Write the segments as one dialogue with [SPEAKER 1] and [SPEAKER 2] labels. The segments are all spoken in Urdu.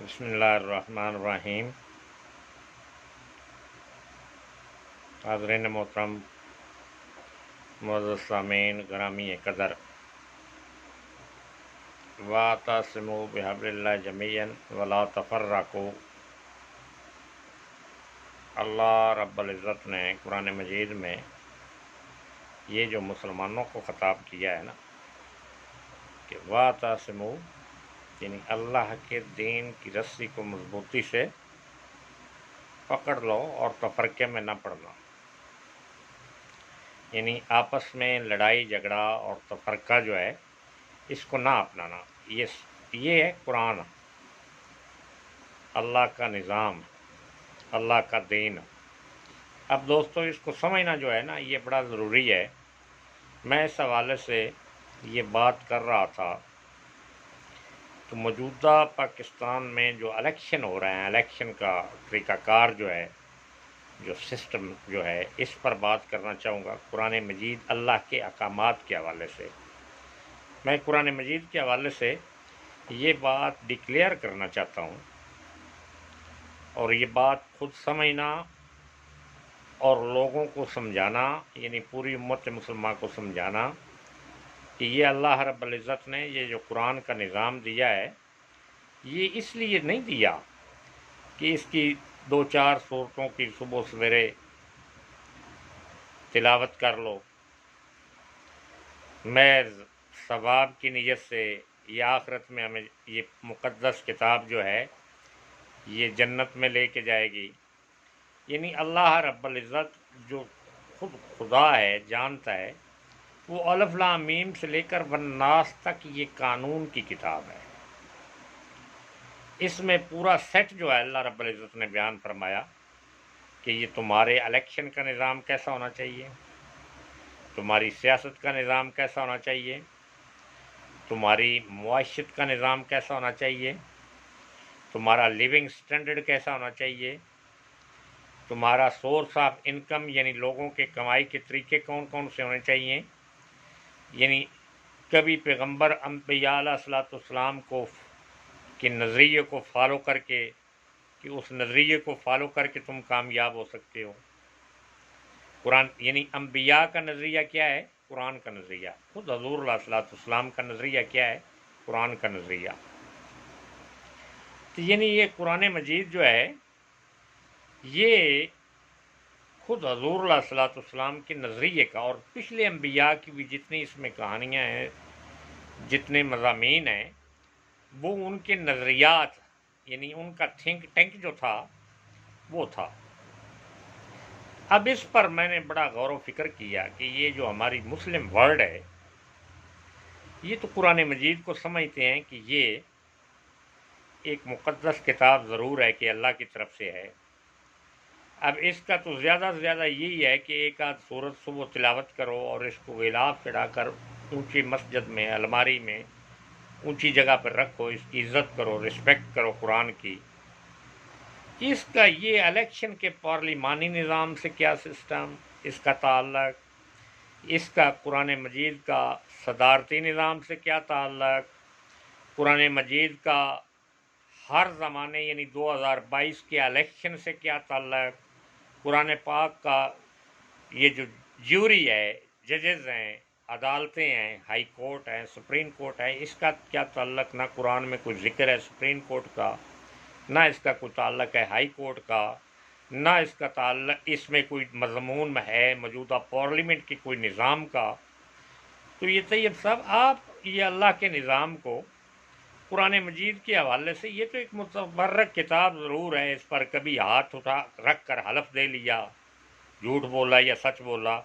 [SPEAKER 1] بسم اللہ الرحمن الرحیم۔ حاضرین محترم، معزز سامعین گرامی قدر، واعتصموا بحبل اللہ جمیعا ولا تفرقوا۔ اللہ رب العزت نے قرآن مجید میں یہ جو مسلمانوں کو خطاب کیا ہے نا کہ واعتصموا، یعنی اللہ کے دین کی رسی کو مضبوطی سے پکڑ لو اور تفرقے میں نہ پڑنا، یعنی آپس میں لڑائی جھگڑا اور تفرقہ جو ہے اس کو نہ اپنانا۔ یہ ہے قرآن، اللہ کا نظام، اللہ کا دین۔ اب دوستو اس کو سمجھنا جو ہے نا یہ بڑا ضروری ہے۔ میں اس حوالے سے یہ بات کر رہا تھا کہ موجودہ پاکستان میں جو الیکشن ہو رہے ہیں، الیکشن کا طریقہ کار جو ہے، جو سسٹم جو ہے، اس پر بات کرنا چاہوں گا قرآن مجید اللہ کے احکامات کے حوالے سے۔ میں قرآن مجید کے حوالے سے یہ بات ڈکلیئر کرنا چاہتا ہوں اور یہ بات خود سمجھنا اور لوگوں کو سمجھانا، یعنی پوری امت مسلمہ کو سمجھانا کہ یہ اللہ رب العزت نے یہ جو قرآن کا نظام دیا ہے یہ اس لیے نہیں دیا کہ اس کی 2-4 سورتوں کی صبح سویرے تلاوت کر لو محض ثواب کی نیت سے، یا آخرت میں ہمیں یہ مقدس کتاب جو ہے یہ جنت میں لے کے جائے گی۔ یعنی اللہ رب العزت جو خود خدا ہے، جانتا ہے، وہ الف لام میم سے لے کر والناس تک یہ قانون کی کتاب ہے۔ اس میں پورا سیٹ جو ہے اللہ رب العزت نے بیان فرمایا کہ یہ تمہارے الیکشن کا نظام کیسا ہونا چاہیے، تمہاری سیاست کا نظام کیسا ہونا چاہیے، تمہاری معاشت کا نظام کیسا ہونا چاہیے، تمہارا لیونگ سٹینڈرڈ کیسا ہونا چاہیے، تمہارا سورس آف انکم یعنی لوگوں کے کمائی کے طریقے کون کون سے ہونے چاہیے۔ یعنی کبھی پیغمبر انبیاء علیہ الصلوۃ والسلام کو کے نظریے کو فالو کر کے، کہ اس نظریے کو فالو کر کے تم کامیاب ہو سکتے ہو۔ قرآن یعنی انبیاء کا نظریہ کیا ہے؟ قرآن کا نظریہ۔ خود حضور علیہ الصلوۃ والسلام کا نظریہ کیا ہے؟ قرآن کا نظریہ۔ تو یعنی یہ قرآن مجید جو ہے یہ خود حضور علیہ الصلوۃ والسلام کے نظریے کا، اور پچھلے انبیاء کی بھی جتنی اس میں کہانیاں ہیں، جتنے مضامین ہیں، وہ ان کے نظریات، یعنی ان کا تھنک ٹینک جو تھا وہ تھا۔ اب اس پر میں نے بڑا غور و فکر کیا کہ یہ جو ہماری مسلم ورلڈ ہے یہ تو قرآن مجید کو سمجھتے ہیں کہ یہ ایک مقدس کتاب ضرور ہے کہ اللہ کی طرف سے ہے۔ اب اس کا تو زیادہ سے زیادہ یہی ہے کہ ایک آدھ سورت صبح تلاوت کرو اور اس کو غلاف چڑھا کر اونچی مسجد میں، الماری میں، اونچی جگہ پر رکھو، اس کی عزت کرو، رسپیکٹ کرو قرآن کی۔ اس کا یہ الیکشن کے پارلیمانی نظام سے کیا سسٹم، اس کا تعلق، اس کا قرآن مجید کا صدارتی نظام سے کیا تعلق، قرآن مجید کا ہر زمانے یعنی 2022 کے الیکشن سے کیا تعلق، قرآن پاک کا یہ جو جیوری ہے، ججز ہیں، عدالتیں ہیں، ہائی کورٹ ہیں، سپریم کورٹ ہے، اس کا کیا تعلق؟ نہ قرآن میں کوئی ذکر ہے سپریم کورٹ کا، نہ اس کا کوئی تعلق ہے ہائی کورٹ کا، نہ اس کا تعلق اس میں کوئی مضمون ہے موجودہ پارلیمنٹ کی کوئی نظام کا۔ تو یہ طیب صاحب، آپ یہ اللہ کے نظام کو قرآن مجید کے حوالے سے، یہ تو ایک متبرک کتاب ضرور ہے، اس پر کبھی ہاتھ اٹھا رکھ کر حلف دے لیا، جھوٹ بولا یا سچ بولا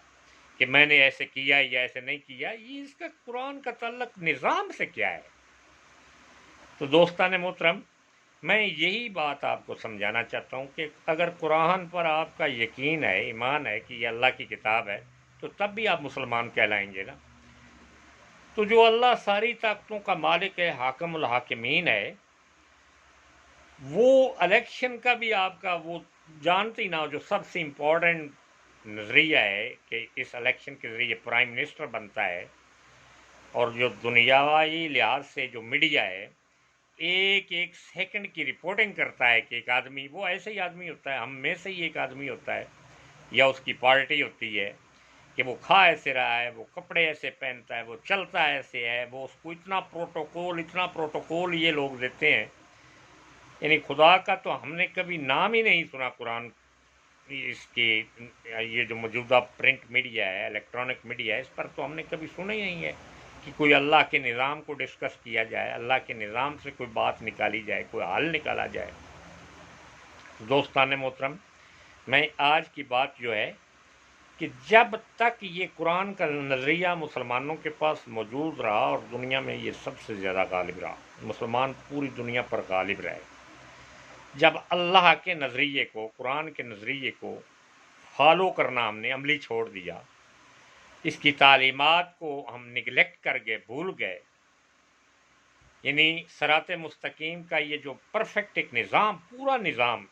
[SPEAKER 1] کہ میں نے ایسے کیا یا ایسے نہیں کیا، یہ اس کا قرآن کا تعلق نظام سے کیا ہے؟ تو دوستان محترم، میں یہی بات آپ کو سمجھانا چاہتا ہوں کہ اگر قرآن پر آپ کا یقین ہے، ایمان ہے کہ یہ اللہ کی کتاب ہے، تو تب بھی آپ مسلمان کہلائیں گے نا۔ تو جو اللہ ساری طاقتوں کا مالک ہے، حاکم الحاکمین ہے، وہ الیکشن کا بھی آپ کا وہ جانتے ہی نہ ہو، جو سب سے امپورٹنٹ نظریہ ہے کہ اس الیکشن کے ذریعے پرائم منسٹر بنتا ہے، اور جو دنیاوی لحاظ سے جو میڈیا ہے ایک ایک سیکنڈ کی رپورٹنگ کرتا ہے کہ ایک آدمی وہ ایسے ہی آدمی ہوتا ہے، ہم میں سے ہی ایک آدمی ہوتا ہے یا اس کی پارٹی ہوتی ہے کہ وہ کھا ایسے رہا ہے، وہ کپڑے ایسے پہنتا ہے، وہ چلتا ایسے ہے، وہ اس کو اتنا پروٹوکول یہ لوگ دیتے ہیں. یعنی خدا کا تو ہم نے کبھی نام ہی نہیں سنا قرآن اس کی. یہ جو موجودہ پرنٹ میڈیا ہے، الیکٹرانک میڈیا ہے، اس پر تو ہم نے کبھی سنا ہی نہیں ہے کہ کوئی اللہ کے نظام کو ڈسکس کیا جائے، اللہ کے نظام سے کوئی بات نکالی جائے، کوئی حل نکالا جائے. دوستان محترم، میں آج کی بات جو ہے کہ جب تک یہ قرآن کا نظریہ مسلمانوں کے پاس موجود رہا اور دنیا میں یہ سب سے زیادہ غالب رہا، مسلمان پوری دنیا پر غالب رہے. جب اللہ کے نظریے کو، قرآن کے نظریے کو فالو کرنا ہم نے عملی چھوڑ دیا، اس کی تعلیمات کو ہم نگلیکٹ کر گئے، بھول گئے، یعنی صراط مستقیم کا یہ جو پرفیکٹ ایک نظام، پورا نظام،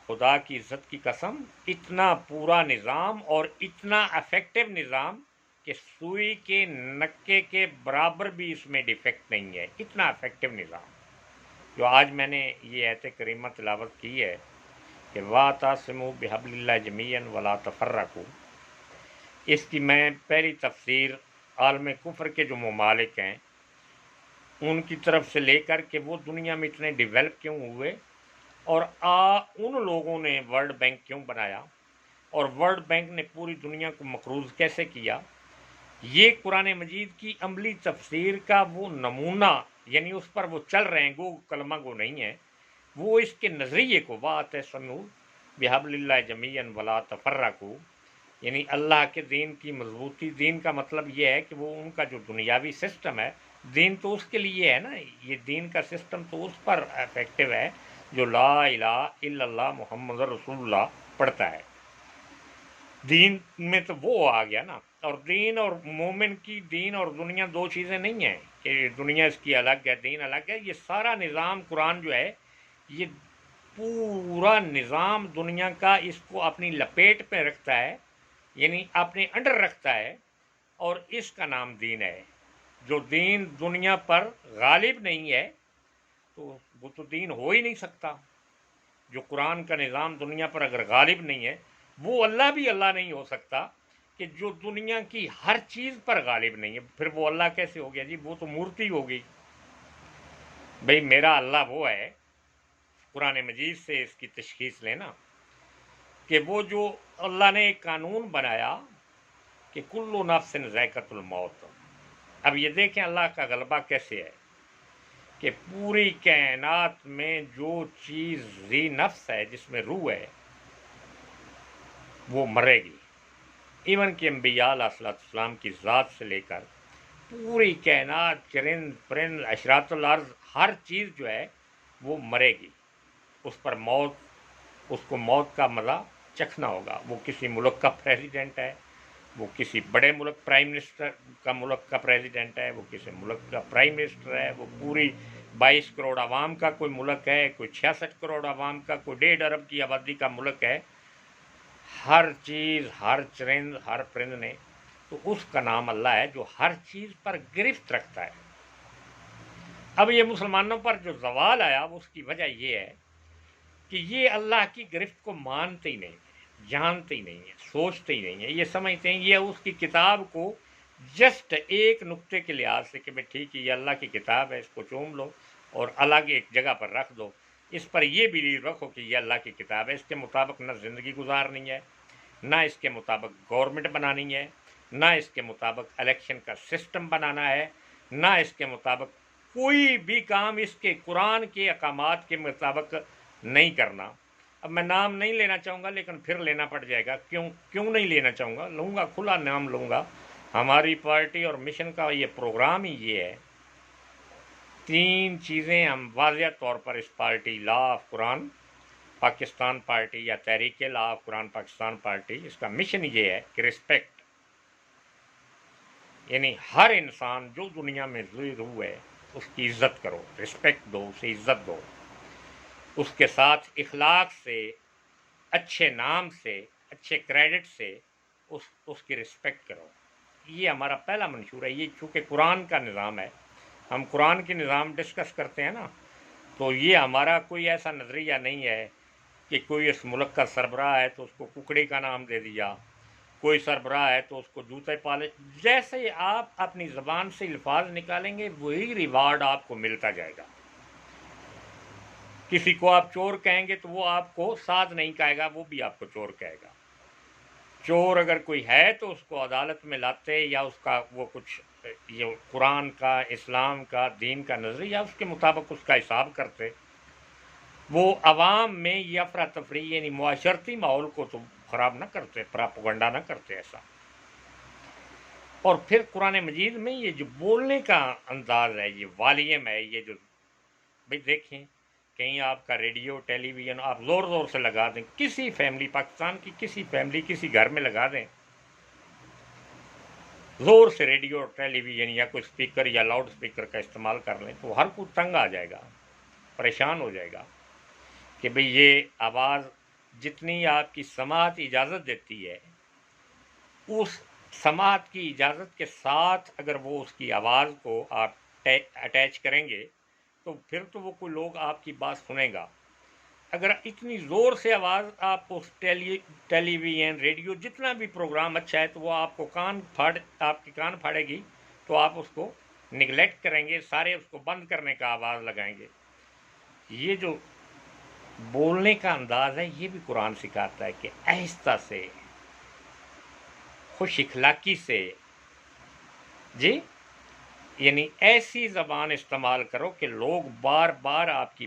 [SPEAKER 1] خدا کی عزت کی قسم، اتنا پورا نظام اور اتنا افیکٹو نظام کہ سوئی کے نکے کے برابر بھی اس میں ڈیفیکٹ نہیں ہے. اتنا افیکٹو نظام جو آج میں نے یہ آیت کریمہ تلاوت کی ہے کہ وَاعْتَصِمُوا بِحَبْلِ اللَّهِ جَمِيعًا وَلَا تَفَرَّقُوا، اس کی میں پہلی تفسیر عالم کفر کے جو ممالک ہیں ان کی طرف سے لے کر کہ وہ دنیا میں اتنے ڈیولپ کیوں ہوئے اور ان لوگوں نے ورلڈ بینک کیوں بنایا اور ورلڈ بینک نے پوری دنیا کو مقروض کیسے کیا، یہ قرآن مجید کی عملی تفسیر کا وہ نمونہ، یعنی اس پر وہ چل رہے ہیں، گو کلمہ گو نہیں ہے، وہ اس کے نظریے کو وَاعْتَصِمُوا بِحَبْلِ اللَّهِ جَمِيعًا وَلَا تَفَرَّقُوا، یعنی اللہ کے دین کی مضبوطی. دین کا مطلب یہ ہے کہ وہ ان کا جو دنیاوی سسٹم ہے، دین تو اس کے لیے ہے نا، یہ دین کا سسٹم تو اس پر افیکٹو ہے جو لا الہ الا اللہ محمد رسول اللہ پڑھتا ہے. دین میں تو وہ آ گیا نا. اور دین اور مومن کی، دین اور دنیا دو چیزیں نہیں ہیں کہ دنیا اس کی الگ ہے، دین الگ ہے. یہ سارا نظام قرآن جو ہے، یہ پورا نظام دنیا کا اس کو اپنی لپیٹ پہ رکھتا ہے، یعنی اپنے انڈر رکھتا ہے، اور اس کا نام دین ہے. جو دین دنیا پر غالب نہیں ہے تو وہ تو دین ہو ہی نہیں سکتا. جو قرآن کا نظام دنیا پر اگر غالب نہیں ہے، وہ اللہ بھی اللہ نہیں ہو سکتا کہ جو دنیا کی ہر چیز پر غالب نہیں ہے. پھر وہ اللہ کیسے ہو گیا جی؟ وہ تو مورتی ہو گئی. بھئی میرا اللہ وہ ہے، قرآن مجید سے اس کی تشخیص لینا کہ وہ جو اللہ نے ایک قانون بنایا کہ کل نفس ذائقۃ الموت. اب یہ دیکھیں اللہ کا غلبہ کیسے ہے کہ پوری کائنات میں جو چیز ذی نفس ہے، جس میں روح ہے، وہ مرے گی. ایون کہ انبیاء علیہ السلام کی ذات سے لے کر پوری کائنات، چرند پرند، اشراط الارض، ہر چیز جو ہے وہ مرے گی. اس پر موت، اس کو موت کا مزہ چکھنا ہوگا. وہ کسی ملک کا پریزیڈنٹ ہے، وہ کسی بڑے ملک پرائم منسٹر کا ملک کا پریزیڈنٹ ہے، وہ کسی ملک کا پرائم منسٹر ہے، وہ پوری 22 کروڑ عوام کا کوئی ملک ہے، کوئی 66 کروڑ عوام کا، کوئی 1.5 ارب کی آبادی کا ملک ہے. ہر چیز، ہر چرند، ہر پرند نے تو اس کا نام اللہ ہے جو ہر چیز پر گرفت رکھتا ہے. اب یہ مسلمانوں پر جو زوال آیا اس کی وجہ یہ ہے کہ یہ اللہ کی گرفت کو مانتے ہی نہیں، جانتے ہی نہیں ہیں، سوچتے ہی نہیں ہیں. یہ سمجھتے ہیں یہ اس کی کتاب کو جسٹ ایک نقطے کے لحاظ سے کہ بھائی ٹھیک ہے یہ اللہ کی کتاب ہے، اس کو چوم لو اور الگ ایک جگہ پر رکھ دو. اس پر یہ بلیو رکھو کہ یہ اللہ کی کتاب ہے، اس کے مطابق نہ زندگی گزارنی ہے، نہ اس کے مطابق گورنمنٹ بنانی ہے، نہ اس کے مطابق الیکشن کا سسٹم بنانا ہے، نہ اس کے مطابق کوئی بھی کام اس کے قرآن کے احکامات کے مطابق نہیں کرنا. اب میں نام نہیں لینا چاہوں گا لیکن پھر لینا پڑ جائے گا. کیوں نہیں لینا چاہوں گا؟ لوں گا، کھلا نام لوں گا. ہماری پارٹی اور مشن کا یہ پروگرام ہی یہ ہے. 3 چیزیں ہم واضح طور پر اس party law of Quran Pakistan party یا Tehreek law of Quran Pakistan party, اس کا مشن یہ ہے کہ رسپیکٹ، یعنی ہر انسان جو دنیا میں روح ہے اس کی عزت کرو، رسپیکٹ دو، اسے عزت دو، اس کے ساتھ اخلاق سے، اچھے نام سے، اچھے کریڈٹ سے اس کی رسپیکٹ کرو. یہ ہمارا پہلا منشور ہے. یہ چونکہ قرآن کا نظام ہے، ہم قرآن کے نظام ڈسکس کرتے ہیں نا، تو یہ ہمارا کوئی ایسا نظریہ نہیں ہے کہ کوئی اس ملک کا سربراہ ہے تو اس کو ککڑی کا نام دے دیا، کوئی سربراہ ہے تو اس کو جوتے پالے. جیسے آپ اپنی زبان سے الفاظ نکالیں گے وہی ریوارڈ آپ کو ملتا جائے گا. کسی کو آپ چور کہیں گے تو وہ آپ کو ساز نہیں کہے گا، وہ بھی آپ کو چور کہے گا. چور اگر کوئی ہے تو اس کو عدالت میں لاتے یا اس کا وہ کچھ یہ قرآن کا، اسلام کا، دین کا نظریہ اس کے مطابق اس کا حساب کرتے. وہ عوام میں یہ افراتفری یعنی معاشرتی ماحول کو تو خراب نہ کرتے، پراپگنڈا نہ کرتے ایسا. اور پھر قرآن مجید میں یہ جو بولنے کا انداز ہے، یہ والیم ہے، یہ جو بھائی دیکھیں کہیں آپ کا ریڈیو ٹیلی ویژن آپ زور زور سے لگا دیں، کسی فیملی پاکستان کی کسی فیملی کسی گھر میں لگا دیں زور سے ریڈیو اور ٹیلی ویژن یا کوئی اسپیکر یا لاؤڈ اسپیکر کا استعمال کر لیں تو ہر کوئی تنگ آ جائے گا، پریشان ہو جائے گا کہ بھئی یہ آواز جتنی آپ کی سماعت اجازت دیتی ہے اس سماعت کی اجازت کے ساتھ اگر وہ اس کی آواز کو آپ اٹیچ کریں گے تو پھر تو وہ کوئی لوگ آپ کی بات سنے گا. اگر اتنی زور سے آواز آپ اس ٹیلی ویژن ریڈیو جتنا بھی پروگرام اچھا ہے تو وہ آپ کو آپ کے کان پھاڑے گی تو آپ اس کو نگلیکٹ کریں گے، سارے اس کو بند کرنے کا آواز لگائیں گے. یہ جو بولنے کا انداز ہے یہ بھی قرآن سکھاتا ہے کہ آہستہ سے، خوش اخلاقی سے، جی یعنی ایسی زبان استعمال کرو کہ لوگ بار بار آپ کی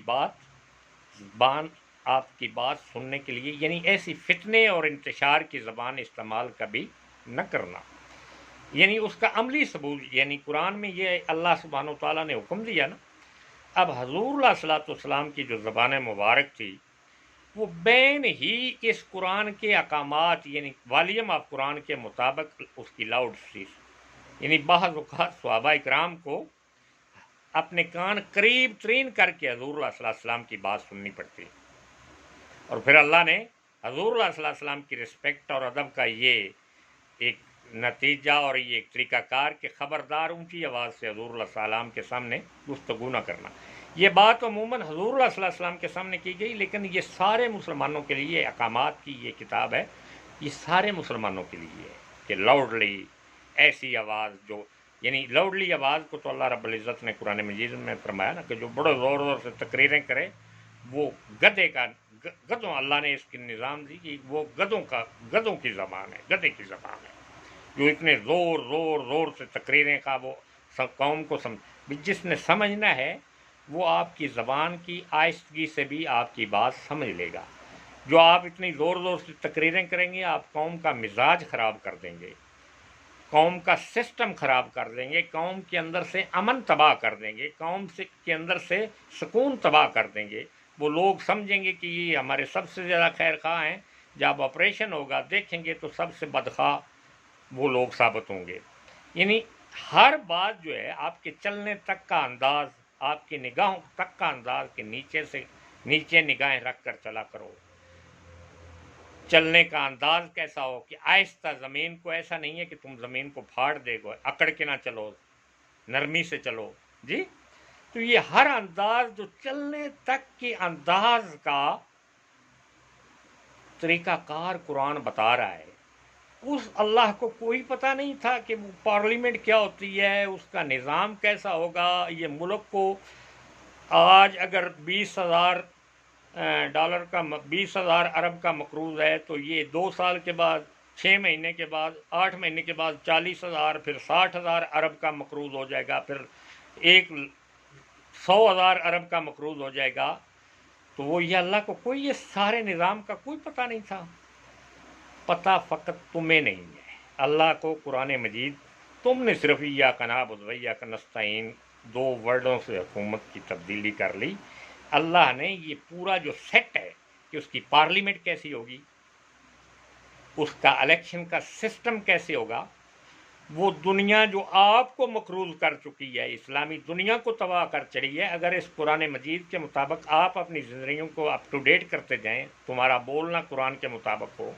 [SPEAKER 1] بات سننے کے لیے، یعنی ایسی فتنے اور انتشار کی زبان استعمال کبھی نہ کرنا. یعنی اس کا عملی ثبوت یعنی قرآن میں یہ اللہ سبحانہ و تعالیٰ نے حکم دیا نا. اب حضور اللہ صلی اللہ علیہ وسلم کی جو زبان مبارک تھی وہ بین ہی اس قرآن کے احکامات یعنی والیوم آف قرآن کے مطابق اس کی لاؤڈ تھی. یعنی بعض اوقات صحابہ اکرام کو اپنے کان قریب ترین کر کے حضور اللہ صلی اللہ علیہ وسلم کی بات سننی پڑتی. اور پھر اللہ نے حضور اللہ صلی اللہ علیہ وسلم کی رسپیکٹ اور ادب کا یہ ایک نتیجہ اور یہ ایک طریقہ کار کہ خبردار اونچی آواز سے حضور اللہ صلی اللہ علیہ وسلم کے سامنے گفتگو نہ کرنا. یہ بات عموماً حضور اللہ صلی اللہ علیہ وسلم کے سامنے کی گئی، لیکن یہ سارے مسلمانوں کے لیے احکامات کی یہ کتاب ہے، یہ سارے مسلمانوں کے لیے ہے کہ لاؤڈلی ایسی آواز جو یعنی لاؤڈلی آواز کو تو اللہ رب العزت نے قرآن مجید میں فرمایا نا کہ جو بڑے زور زور سے تقریریں کرے وہ گدھوں اللہ نے اس کی نظام دی کہ وہ گدھوں کی زبان ہے، گدھے کی زبان ہے جو اتنے زور سے تقریریں کا وہ قوم کو جس نے سمجھنا ہے وہ آپ کی زبان کی آہستگی سے بھی آپ کی بات سمجھ لے گا. جو آپ اتنی زور سے تقریریں کریں گے آپ قوم کا مزاج خراب کر دیں گے، قوم کا سسٹم خراب کر دیں گے، قوم کے اندر سے امن تباہ کر دیں گے، قوم کے اندر سے سکون تباہ کر دیں گے. وہ لوگ سمجھیں گے کہ یہ ہمارے سب سے زیادہ خیر خواہ ہیں، جب آپریشن ہوگا دیکھیں گے تو سب سے بدخواہ وہ لوگ ثابت ہوں گے. یعنی ہر بات جو ہے آپ کے چلنے تک کا انداز، آپ کی نگاہوں تک کا انداز کہ نیچے نگاہیں رکھ کر چلا کرو. چلنے کا انداز کیسا ہو کہ آہستہ، زمین کو ایسا نہیں ہے کہ تم زمین کو پھاڑ دے گو، اکڑ کے نہ چلو، نرمی سے چلو. جی تو یہ ہر انداز جو چلنے تک کے انداز کا طریقہ کار قرآن بتا رہا ہے. اس اللہ کو کوئی پتہ نہیں تھا کہ وہ پارلیمنٹ کیا ہوتی ہے، اس کا نظام کیسا ہوگا. یہ ملک کو آج اگر $20,000 ارب کا مقروض ہے تو یہ 2 سال کے بعد، 6 مہینے کے بعد، 8 مہینے کے بعد 40,000 پھر 60,000 ارب کا مقروض ہو جائے گا، پھر 100,000 ارب کا مقروض ہو جائے گا. تو وہ یہ اللہ کو کوئی یہ سارے نظام کا کوئی پتہ نہیں تھا. پتہ فقط تمہیں نہیں ہے. اللہ کو قرآن مجید تم نے صرف ایاک نعبد و ایاک نستعین 2 ورڈوں سے حکومت کی تبدیلی کر لی. اللہ نے یہ پورا جو سیٹ ہے کہ اس کی پارلیمنٹ کیسی ہوگی، اس کا الیکشن کا سسٹم کیسے ہوگا، وہ دنیا جو آپ کو مقروض کر چکی ہے، اسلامی دنیا کو تباہ کر چلی ہے، اگر اس قرآن مجید کے مطابق آپ اپنی زندگیوں کو اپ ٹو ڈیٹ کرتے جائیں، تمہارا بولنا قرآن کے مطابق ہو،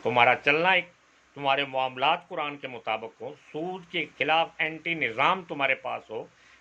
[SPEAKER 1] تمہارا چلنا تمہارے معاملات قرآن کے مطابق ہو، سود کے خلاف اینٹی نظام تمہارے پاس ہو،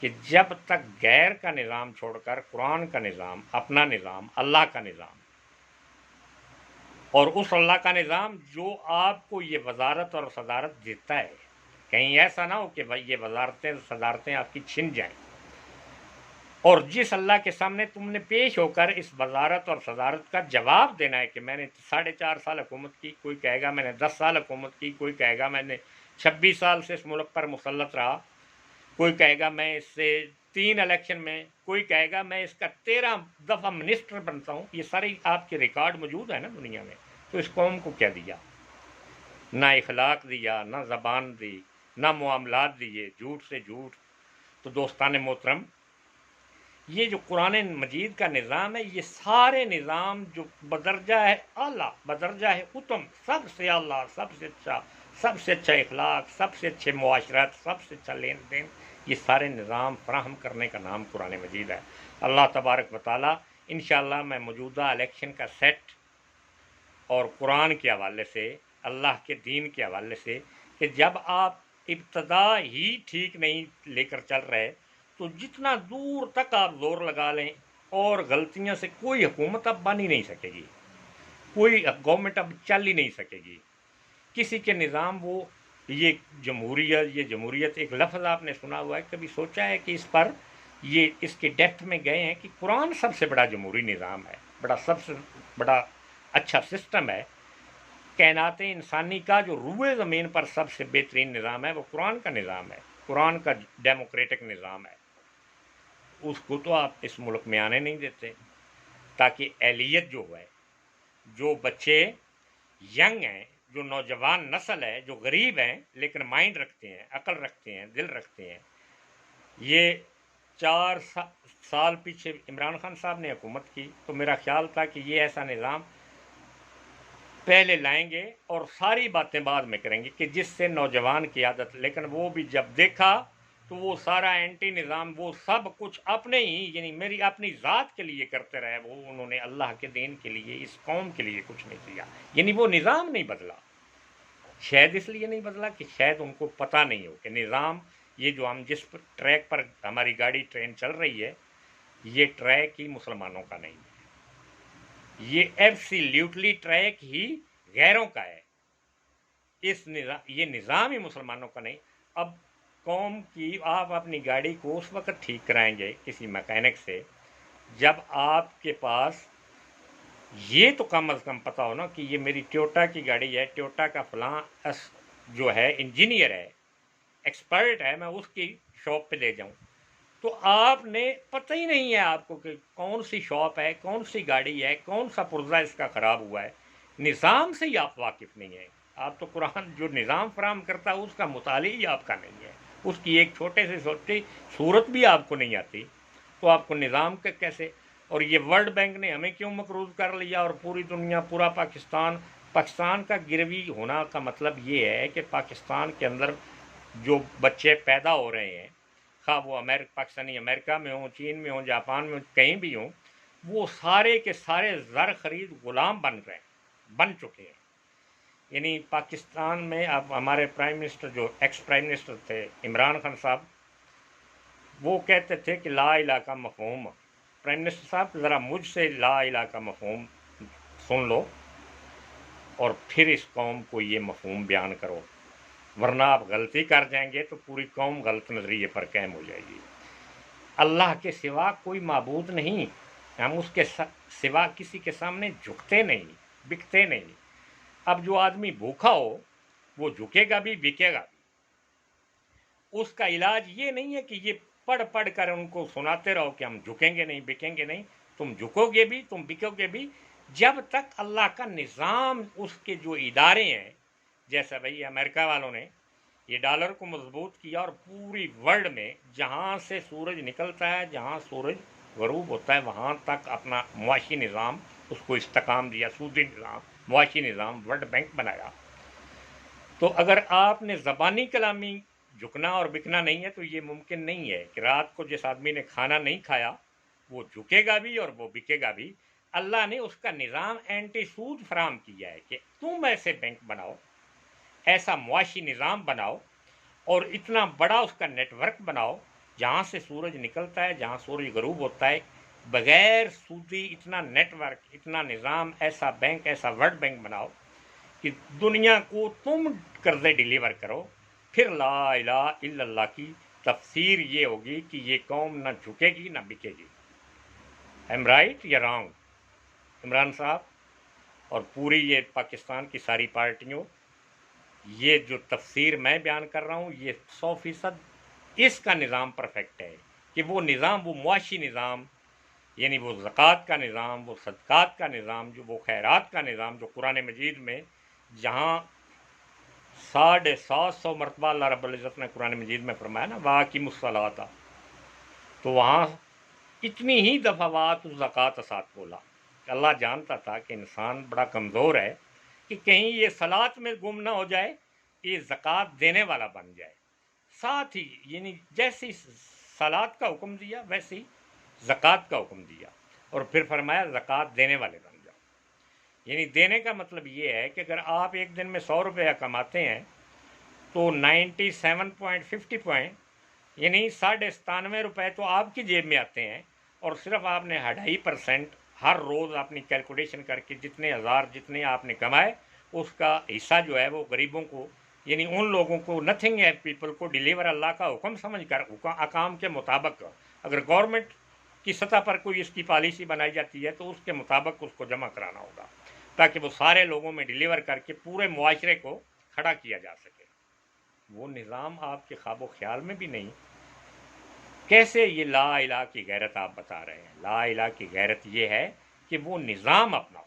[SPEAKER 1] کہ جب تک غیر کا نظام چھوڑ کر قرآن کا نظام، اپنا نظام، اللہ کا نظام، اور اس اللہ کا نظام جو آپ کو یہ وزارت اور صدارت دیتا ہے، کہیں ایسا نہ ہو کہ بھائی یہ وزارتیں صدارتیں آپ کی چھن جائیں، اور جس اللہ کے سامنے تم نے پیش ہو کر اس وزارت اور صدارت کا جواب دینا ہے کہ میں نے 4.5 سال حکومت کی، کوئی کہے گا میں نے 10 سال حکومت کی، کوئی کہے گا میں نے 26 سال سے اس ملک پر مسلط رہا، کوئی کہے گا میں اس سے 3 الیکشن میں، کوئی کہے گا میں اس کا 13 دفعہ منسٹر بنتا ہوں. یہ سارے آپ کے ریکارڈ موجود ہیں نا دنیا میں. تو اس قوم کو کیا دیا؟ نہ اخلاق دیا، نہ زبان دی، نہ معاملات دیے، جھوٹ سے جھوٹ. تو دوستان محترم، یہ جو قرآن مجید کا نظام ہے، یہ سارے نظام جو بدرجہ ہے اعلیٰ، بدرجہ ہے اتم، سب سے اعلیٰ، سب سے اچھا اخلاق، سب سے اچھے معاشرت، سب سے اچھا لین دین، یہ سارے نظام فراہم کرنے کا نام قرآن مجید ہے. اللہ تبارک و تعالیٰ انشاءاللہ میں موجودہ الیکشن کا سیٹ اور قرآن کے حوالے سے، اللہ کے دین کے حوالے سے، کہ جب آپ ابتدا ہی ٹھیک نہیں لے کر چل رہے تو جتنا دور تک آپ زور لگا لیں، اور غلطیاں سے کوئی حکومت اب بن ہی نہیں سکے گی، کوئی گورنمنٹ اب چل ہی نہیں سکے گی. کسی کے نظام وہ یہ جمہوریت ایک لفظ آپ نے سنا ہوا ہے، کبھی سوچا ہے کہ اس پر یہ اس کے ڈیپتھ میں گئے ہیں کہ قرآن سب سے بڑا جمہوری نظام ہے، سب سے بڑا اچھا سسٹم ہے. کائنات انسانی کا جو روئے زمین پر سب سے بہترین نظام ہے وہ قرآن کا نظام ہے، قرآن کا ڈیموکریٹک نظام ہے. اس کو تو آپ اس ملک میں آنے نہیں دیتے، تاکہ اہلیت جو ہے، جو بچے ینگ ہیں، جو نوجوان نسل ہے، جو غریب ہیں لیکن مائنڈ رکھتے ہیں، عقل رکھتے ہیں، دل رکھتے ہیں. یہ 4 سال پیچھے عمران خان صاحب نے حکومت کی تو میرا خیال تھا کہ یہ ایسا نظام پہلے لائیں گے اور ساری باتیں بعد میں کریں گے کہ جس سے نوجوان کی عادت، لیکن وہ بھی جب دیکھا تو وہ سارا اینٹی نظام، وہ سب کچھ اپنے ہی یعنی میری اپنی ذات کے لیے کرتے رہے. وہ انہوں نے اللہ کے دین کے لیے، اس قوم کے لیے کچھ نہیں کیا. یعنی وہ نظام نہیں بدلا، شاید اس لیے نہیں بدلا کہ شاید ان کو پتہ نہیں ہو کہ نظام، یہ جو ہم جس ٹریک پر ہماری گاڑی ٹرین چل رہی ہے، یہ ٹریک ہی مسلمانوں کا نہیں ہے، یہ ایبسلیوٹلی ٹریک ہی غیروں کا ہے. یہ نظام ہی مسلمانوں کا نہیں. اب قوم کی، آپ اپنی گاڑی کو اس وقت ٹھیک کرائیں گے کسی میکینک سے جب آپ کے پاس یہ تو کم از کم پتہ ہو نا کہ یہ میری ٹویوٹا کی گاڑی ہے، ٹویوٹا کا فلاں جو ہے انجینئر ہے، ایکسپرٹ ہے، میں اس کی شاپ پہ لے جاؤں. تو آپ نے پتہ ہی نہیں ہے آپ کو کہ کون سی شاپ ہے، کون سی گاڑی ہے، کون سا پرزہ اس کا خراب ہوا ہے. نظام سے ہی آپ واقف نہیں ہیں. آپ تو قرآن جو نظام فراہم کرتا ہے اس کا مطالعہ ہی آپ کا نہیں ہے، اس کی ایک چھوٹے سے چھوٹی صورت بھی آپ کو نہیں آتی، تو آپ کو نظام کا کیسے؟ اور یہ ورلڈ بینک نے ہمیں کیوں مقروض کر لیا، اور پوری دنیا، پورا پاکستان کا گروی ہونا کا مطلب یہ ہے کہ پاکستان کے اندر جو بچے پیدا ہو رہے ہیں، خواہ وہ پاکستانی امریکہ میں ہوں، چین میں ہوں، جاپان میں ہوں، کہیں بھی ہوں، وہ سارے کے سارے زر خرید غلام بن چکے ہیں. یعنی پاکستان میں اب ہمارے پرائم منسٹر، جو ایکس پرائم منسٹر تھے عمران خان صاحب، وہ کہتے تھے کہ لا الہ کا مفہوم، پرائم منسٹر صاحب ذرا مجھ سے لا الہ کا مفہوم سن لو اور پھر اس قوم کو یہ مفہوم بیان کرو، ورنہ آپ غلطی کر جائیں گے تو پوری قوم غلط نظریے پر قائم ہو جائے گی. اللہ کے سوا کوئی معبود نہیں، ہم اس کے سوا کسی کے سامنے جھکتے نہیں، بکتے نہیں. اب جو آدمی بھوکا ہو وہ جھکے گا بھی، بکے گا بھی. اس کا علاج یہ نہیں ہے کہ یہ پڑھ کر ان کو سناتے رہو کہ ہم جھکیں گے نہیں، بکیں گے نہیں. تم جھکو گے بھی، تم بکو گے بھی جب تک اللہ کا نظام، اس کے جو ادارے ہیں، جیسا بھائی امریکہ والوں نے یہ ڈالر کو مضبوط کیا اور پوری ورلڈ میں جہاں سے سورج نکلتا ہے، جہاں سورج غروب ہوتا ہے، وہاں تک اپنا معاشی نظام اس کو استحکام دیا، سودی نظام، معاشی نظام ورلڈ بینک بنایا. تو اگر آپ نے زبانی کلامی جھکنا اور بکنا نہیں ہے تو یہ ممکن نہیں ہے کہ رات کو جس آدمی نے کھانا نہیں کھایا وہ جھکے گا بھی اور وہ بکے گا بھی. اللہ نے اس کا نظام اینٹی سود فراہم کیا ہے کہ تم ایسے بینک بناؤ، ایسا معاشی نظام بناؤ اور اتنا بڑا اس کا نیٹ ورک بناؤ جہاں سے سورج نکلتا ہے، جہاں سورج غروب ہوتا ہے، بغیر سودی اتنا نیٹ ورک، اتنا نظام، ایسا بینک، ایسا ورلڈ بینک بناؤ کہ دنیا کو تم قرضے ڈیلیور کرو، پھر لا الہ الا اللہ کی تفسیر یہ ہوگی کہ یہ قوم نہ جھکے گی نہ بکے گی۔ ایم رائٹ یا رانگ عمران صاحب اور پوری یہ پاکستان کی ساری پارٹیوں؟ یہ جو تفسیر میں بیان کر رہا ہوں یہ 100% اس کا نظام پرفیکٹ ہے کہ وہ نظام، وہ معاشی نظام، یعنی وہ زکوٰۃ کا نظام، وہ صدقات کا نظام، جو وہ خیرات کا نظام جو قرآن مجید میں جہاں 750 مرتبہ اللہ رب العزت نے قرآن مجید میں فرمایا نا واقیم الصلاۃ، تو وہاں اتنی ہی دفعات زکوٰۃ ساتھ بولا۔ اللہ جانتا تھا کہ انسان بڑا کمزور ہے کہ کہیں یہ صلاۃ میں گم نہ ہو جائے، یہ زکوٰۃ دینے والا بن جائے۔ ساتھ ہی یعنی جیسے صلاۃ کا حکم دیا ویسے ہی زکوٰۃ کا حکم دیا، اور پھر فرمایا زکوٰۃ دینے والے بن جاؤ۔ یعنی دینے کا مطلب یہ ہے کہ اگر آپ ایک دن میں 100 روپیہ کماتے ہیں تو 97.50 یعنی 97.5 روپے تو آپ کی جیب میں آتے ہیں، اور صرف آپ نے 2.5% ہر روز اپنی کیلکولیشن کر کے جتنے ہزار جتنے آپ نے کمائے اس کا حصہ جو ہے وہ غریبوں کو، یعنی ان لوگوں کو، نتھنگ ہے پیپل کو ڈیلیور اللہ کا حکم سمجھ کر احکام کے مطابق، اگر گورنمنٹ کی سطح پر کوئی اس کی پالیسی بنائی جاتی ہے تو اس کے مطابق اس کو جمع کرانا ہوگا تاکہ وہ سارے لوگوں میں ڈیلیور کر کے پورے معاشرے کو کھڑا کیا جا سکے۔ وہ نظام آپ کے خواب و خیال میں بھی نہیں۔ کیسے یہ لا الہ کی غیرت آپ بتا رہے ہیں؟ لا الہ کی غیرت یہ ہے کہ وہ نظام اپناؤ،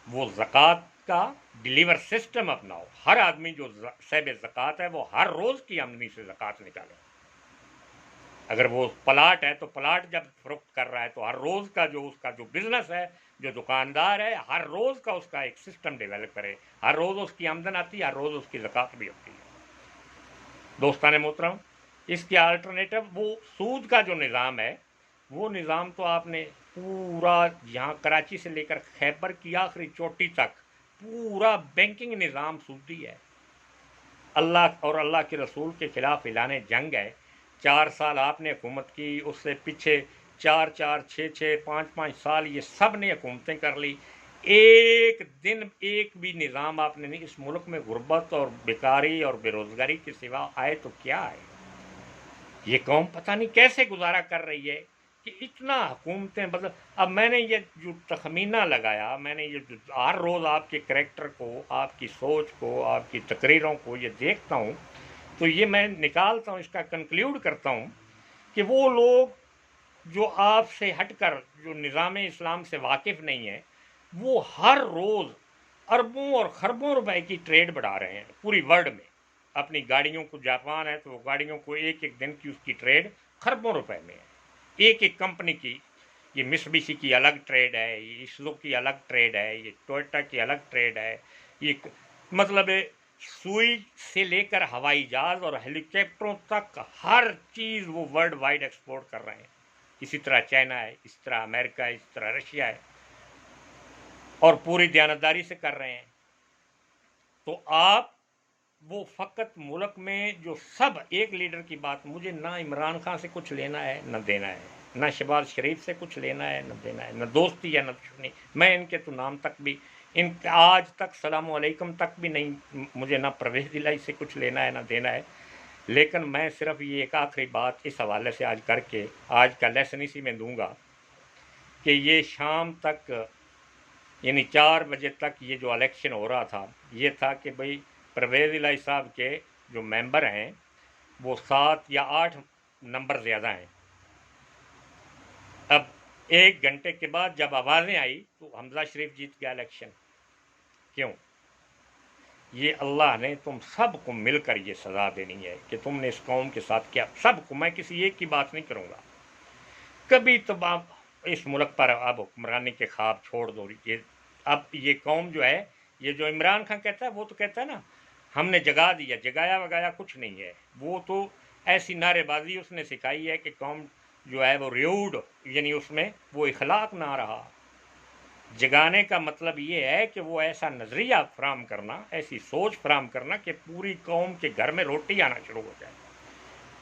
[SPEAKER 1] وہ زکوٰۃ کا ڈیلیور سسٹم اپناؤ۔ ہر آدمی جو صاحب زکوٰۃ ہے وہ ہر روز کی آمدنی سے زکوٰۃ نکالے۔ اگر وہ پلاٹ ہے تو پلاٹ جب فروخت کر رہا ہے تو ہر روز کا جو اس کا جو بزنس ہے، جو دکاندار ہے، ہر روز کا اس کا ایک سسٹم ڈیولپ کرے۔ ہر روز اس کی آمدن آتی ہے، ہر روز اس کی زکوٰۃ بھی ہوتی ہے۔ دوستان محترم، اس کی الٹرنیٹو وہ سود کا جو نظام ہے، وہ نظام تو آپ نے پورا یہاں کراچی سے لے کر خیبر کی آخری چوٹی تک پورا بینکنگ نظام سودی ہے۔ اللہ اور اللہ کے رسول کے خلاف اعلان جنگ ہے۔ 4 سال آپ نے حکومت کی، اس سے پیچھے 4 6 5 سال یہ سب نے حکومتیں کر لی۔ ایک دن ایک بھی نظام آپ نے نہیں۔ اس ملک میں غربت اور بیکاری اور بے روزگاری کے سوا آئے تو کیا آئے؟ یہ قوم پتہ نہیں کیسے گزارا کر رہی ہے کہ اتنا حکومتیں بدل۔ اب میں نے یہ جو تخمینہ لگایا، میں نے یہ جو ہر روز آپ کے کریکٹر کو، آپ کی سوچ کو، آپ کی تقریروں کو یہ دیکھتا ہوں تو یہ میں نکالتا ہوں، اس کا کنکلیوڈ کرتا ہوں کہ وہ لوگ جو آپ سے ہٹ کر جو نظام اسلام سے واقف نہیں ہیں، وہ ہر روز اربوں اور خربوں روپے کی ٹریڈ بڑھا رہے ہیں پوری ورلڈ میں۔ اپنی گاڑیوں کو، جاپان ہے تو وہ گاڑیوں کو ایک دن کی اس کی ٹریڈ خربوں روپے میں ہے۔ ایک کمپنی کی، یہ متسوبشی کی الگ ٹریڈ ہے، یہ اسلو کی الگ ٹریڈ ہے، یہ ٹویوٹا کی الگ ٹریڈ ہے۔ یہ مطلب سوئی سے لے کر ہوائی جہاز اور ہیلی کاپٹروں تک ہر چیز وہ ورلڈ وائڈ ایکسپورٹ کر رہے ہیں۔ اسی طرح چائنا ہے، اس طرح امریکہ ہے، اس طرح رشیا ہے، اور پوری دیانتداری سے کر رہے ہیں۔ تو آپ وہ فقط ملک میں جو سب ایک لیڈر کی بات، مجھے نہ عمران خان سے کچھ لینا ہے نہ دینا ہے، نہ شہباز شریف سے کچھ لینا ہے نہ دینا ہے، نہ دوستی ہے نہ دشمنی۔ میں ان کے تو نام تک بھی، ان آج تک السلام علیکم تک بھی نہیں، مجھے نہ پرویز الہی سے کچھ لینا ہے نہ دینا ہے۔ لیکن میں صرف یہ ایک آخری بات اس حوالے سے آج کر کے آج کا لیسن اسی میں دوں گا کہ یہ شام تک، یعنی 4 بجے تک یہ جو الیکشن ہو رہا تھا، یہ تھا کہ بھئی پرویز الہی صاحب کے جو ممبر ہیں وہ 7 یا 8 نمبر زیادہ ہیں۔ اب 1 گھنٹے کے بعد جب آوازیں آئی تو حمزہ شریف جیت گیا الیکشن۔ کیوں؟ یہ اللہ نے تم سب کو مل کر یہ سزا دینی ہے کہ تم نے اس قوم کے ساتھ کیا، سب کو۔ میں کسی ایک کی بات نہیں کروں گا۔ کبھی تو آپ اس ملک پر اب حکمرانی کے خواب چھوڑ دو۔ اب یہ قوم جو ہے، یہ جو عمران خان کہتا ہے وہ تو کہتا ہے نا ہم نے جگا دیا، جگایا وگایا کچھ نہیں ہے۔ وہ تو ایسی نعرے بازی اس نے سکھائی ہے کہ قوم جو ہے وہ ریوڈ، یعنی اس میں وہ اخلاق نہ رہا۔ جگانے کا مطلب یہ ہے کہ وہ ایسا نظریہ فراہم کرنا، ایسی سوچ فراہم کرنا کہ پوری قوم کے گھر میں روٹی آنا شروع ہو جائے،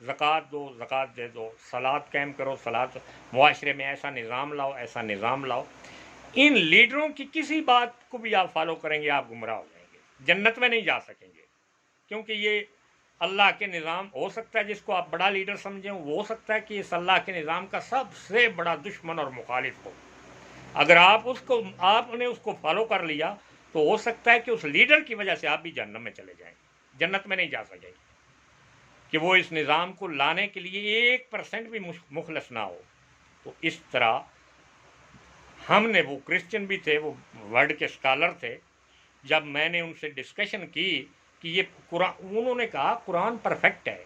[SPEAKER 1] زکوٰۃ دو زکوٰۃ دے دو، صلاۃ قائم کرو صلاۃ، معاشرے میں ایسا نظام لاؤ ایسا نظام لاؤ. ان لیڈروں کی کسی بات کو بھی آپ فالو کریں گے آپ گمراہ ہو جائیں گے، جنت میں نہیں جا سکیں گے. کیونکہ یہ اللہ کے نظام ہو سکتا ہے جس کو آپ بڑا لیڈر سمجھیں، وہ ہو سکتا ہے کہ اس اللہ کے نظام کا سب سے بڑا دشمن اور مخالف ہو. اگر آپ نے اس کو فالو کر لیا تو ہو سکتا ہے کہ اس لیڈر کی وجہ سے آپ بھی جہنم میں چلے جائیں، جنت میں نہیں جا سکیں گے، کہ وہ اس نظام کو لانے کے لیے 1% بھی مخلص نہ ہو. تو اس طرح ہم نے، وہ کرسچن بھی تھے، وہ ورڈ کے اسکالر تھے، جب میں نے ان سے ڈسکشن کی کہ یہ قرآن، انہوں نے کہا قرآن پرفیکٹ ہے،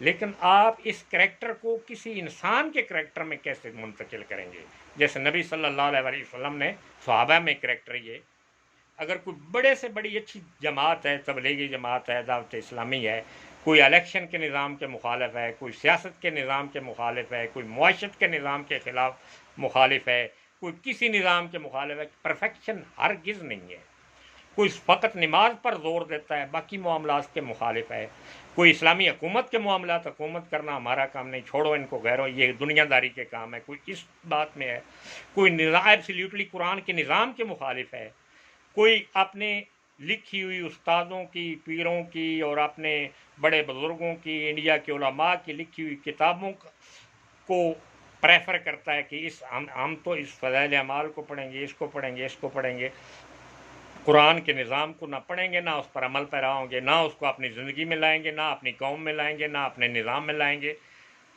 [SPEAKER 1] لیکن آپ اس کریکٹر کو کسی انسان کے کریکٹر میں کیسے منتقل کریں گے؟ جیسے نبی صلی اللہ علیہ وسلم نے صحابہ میں کریکٹر یہ، اگر کوئی بڑے سے بڑی اچھی جماعت ہے، تبلیغی جماعت ہے، دعوت اسلامی ہے، کوئی الیکشن کے نظام کے مخالف ہے، کوئی سیاست کے نظام کے مخالف ہے، کوئی معیشت کے نظام کے خلاف مخالف ہے، کوئی کسی نظام کے مخالف ہے، پرفیکشن ہرگز نہیں ہے. کوئی فقط نماز پر زور دیتا ہے، باقی معاملات کے مخالف ہے. کوئی اسلامی حکومت کے معاملات، حکومت کرنا ہمارا کام نہیں، چھوڑو ان کو، غیروں یہ دنیا داری کے کام ہے، کوئی اس بات میں ہے. کوئی نظام ایبسلیوٹلی قرآن کے نظام کے مخالف ہے. کوئی اپنے لکھی ہوئی استادوں کی، پیروں کی اور اپنے بڑے بزرگوں کی، انڈیا کے علماء کی لکھی ہوئی کتابوں کو پریفر کرتا ہے کہ ہم تو اس فضائل اعمال کو پڑھیں گے، اس کو پڑھیں گے، اس کو پڑھیں گے، قرآن کے نظام کو نہ پڑھیں گے، نہ اس پر عمل پیرا ہوں گے، نہ اس کو اپنی زندگی میں لائیں گے، نہ اپنی قوم میں لائیں گے، نہ اپنے نظام میں لائیں گے.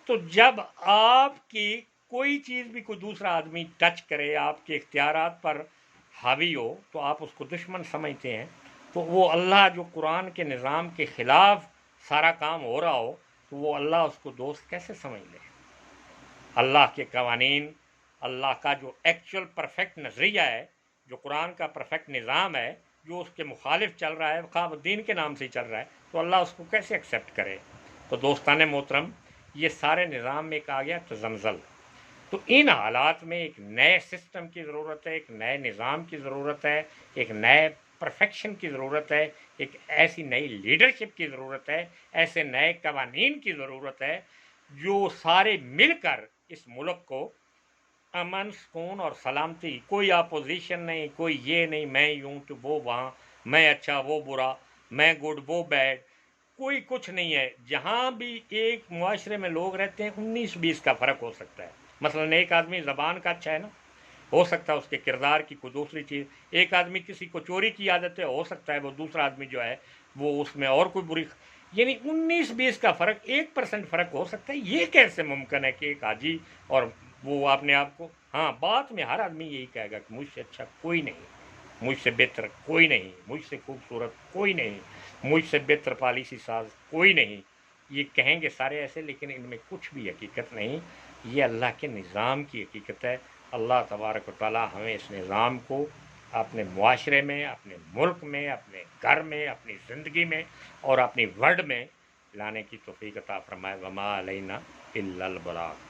[SPEAKER 1] تو جب آپ کی کوئی چیز بھی کوئی دوسرا آدمی ٹچ کرے، آپ کے اختیارات پر حاوی ہو، تو آپ اس کو دشمن سمجھتے ہیں. تو وہ اللہ جو قرآن کے نظام کے خلاف سارا کام ہو رہا ہو، تو وہ اللہ اس کو دوست کیسے سمجھ لے؟ اللہ کے قوانین، اللہ کا جو ایکچوئل پرفیکٹ نظریہ ہے، جو قرآن کا پرفیکٹ نظام ہے، جو اس کے مخالف چل رہا ہے، خواہ دین کے نام سے ہی چل رہا ہے، تو اللہ اس کو کیسے ایکسیپٹ کرے؟ تو دوستان محترم، یہ سارے نظام میں ایک آ گیا تزلزل. تو ان حالات میں ایک نئے سسٹم کی ضرورت ہے، ایک نئے نظام کی ضرورت ہے، ایک نئے پرفیکشن کی ضرورت ہے، ایک ایسی نئی لیڈرشپ کی ضرورت ہے، ایسے نئے قوانین کی ضرورت ہے جو سارے مل کر اس ملک کو امن، سکون اور سلامتی، کوئی اپوزیشن نہیں، کوئی یہ نہیں میں یوں تو وہ وہاں، میں اچھا وہ برا، میں گڈ وہ بیڈ، کوئی کچھ نہیں ہے. جہاں بھی ایک معاشرے میں لوگ رہتے ہیں 19-20 کا فرق ہو سکتا ہے. مثلا ایک آدمی زبان کا اچھا ہے نا، ہو سکتا ہے اس کے کردار کی کوئی دوسری چیز. ایک آدمی کسی کو چوری کی عادت ہے، ہو سکتا ہے وہ دوسرا آدمی جو ہے وہ اس میں اور کوئی بری. یعنی 19-20 کا فرق، 1% فرق ہو سکتا ہے. یہ کیسے ممکن ہے کہ ایک حاجی اور وہ اپنے آپ کو، ہاں بات میں ہر آدمی یہی کہے گا کہ مجھ سے اچھا کوئی نہیں، مجھ سے بہتر کوئی نہیں، مجھ سے خوبصورت کوئی نہیں، مجھ سے بہتر پالیسی ساز کوئی نہیں. یہ کہیں گے سارے ایسے، لیکن ان میں کچھ بھی حقیقت نہیں. یہ اللہ کے نظام کی حقیقت ہے. اللہ تبارک و تعالی ہمیں اس نظام کو اپنے معاشرے میں، اپنے ملک میں، اپنے گھر میں، اپنی زندگی میں اور اپنی ورلڈ میں لانے کی توفیق عطا فرمائے. وما علینا الا البلاغ.